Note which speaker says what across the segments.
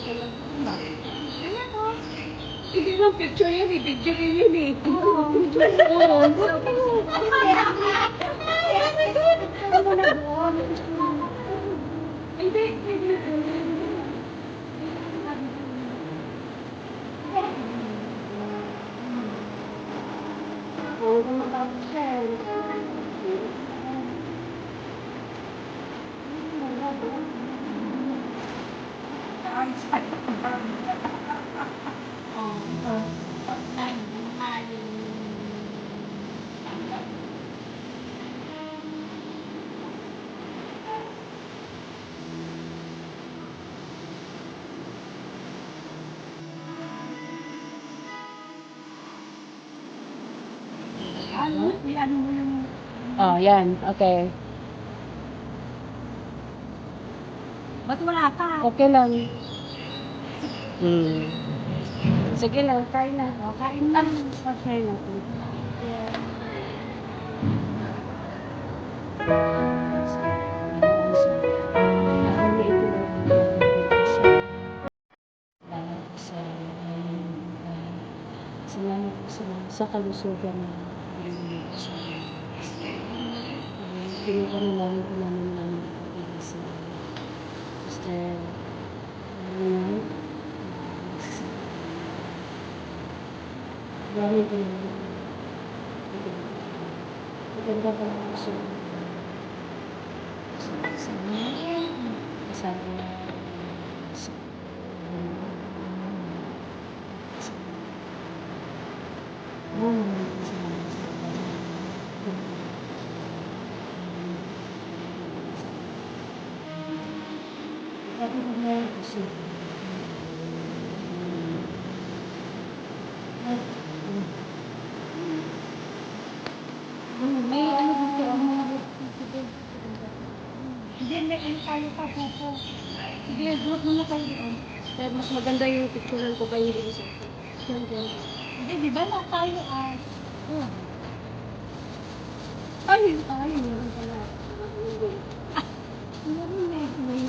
Speaker 1: Ayan o. Hindi lang picture yan eh. Video yun eh. Oo. Hindi. Ano? Ano mo yung...
Speaker 2: Oh, yan. Okay.
Speaker 1: Ba't wala ka?
Speaker 2: Okay lang. Sige lang, kain na.
Speaker 1: O, kain lang.
Speaker 2: Okay na. Salamat po sa kalusugan na binigay po sa amin. Pinungan na lang po namin ng pag-ibig sa Mr. Ronald. Marami po naman. Maganda pa lang po sa kasama sa
Speaker 1: May ano dito ang mga hindi, may ano tayo pa po. Sige, group muna kayo doon.
Speaker 2: Kaya mas maganda yung picturean ko kayo yung isa.
Speaker 1: Hindi, di ba na tayo ay...
Speaker 2: Ay, meron pala.
Speaker 1: Meron eh. May...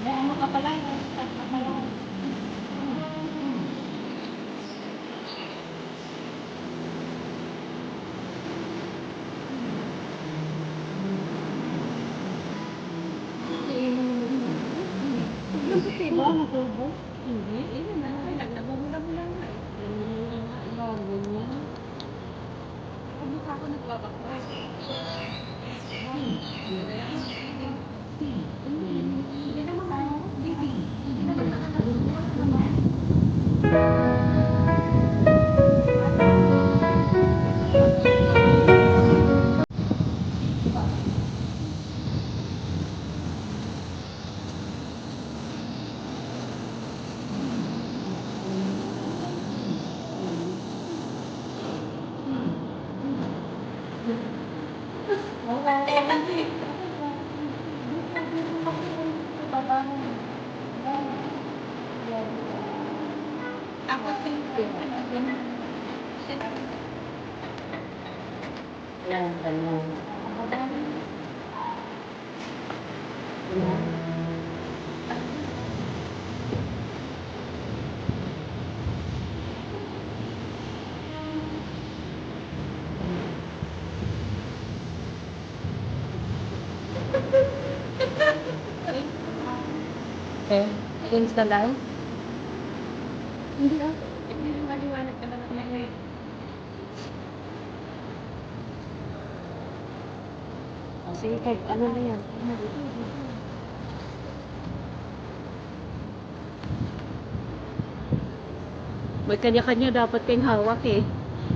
Speaker 1: May ano ka pala, start ka pala.
Speaker 2: Diba? Natubo?
Speaker 1: Hindi, ay, naglabo mo lang nga eh.
Speaker 2: Bago niya.
Speaker 1: Kamukha ko nagbabakwa. Hindi naman ano, baby. Hindi naman naman. Ako thank you.
Speaker 2: Yan, ganyan. Yan. Okay. Against the line?
Speaker 1: Hindi ah. Hindi maliwanag ka na naman.
Speaker 2: Sige, kahit ano na yan. May kanya-kanya dapat kayong hawak eh.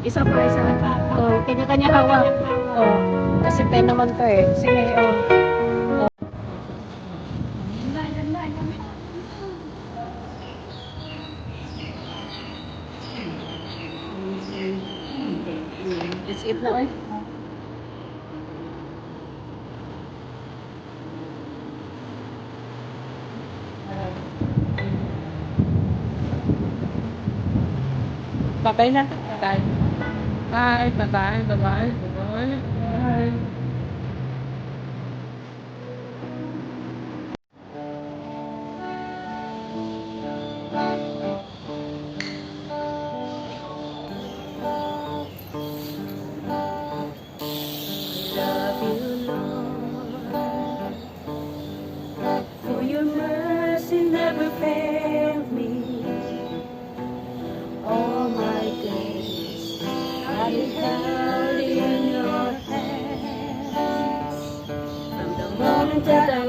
Speaker 2: Isa pa, isa pa. Oh, kanya-kanya hawak. Oh, kasi 10 naman to eh. Sige, oh. Let's eat na oy.
Speaker 1: Bye-bye na. Bye. Bye. Bye-bye. Bye-bye. Bye-bye. Bye.
Speaker 2: Love you, Lord, for your mercy never failed me. All my days I held in your hands. From the moment that I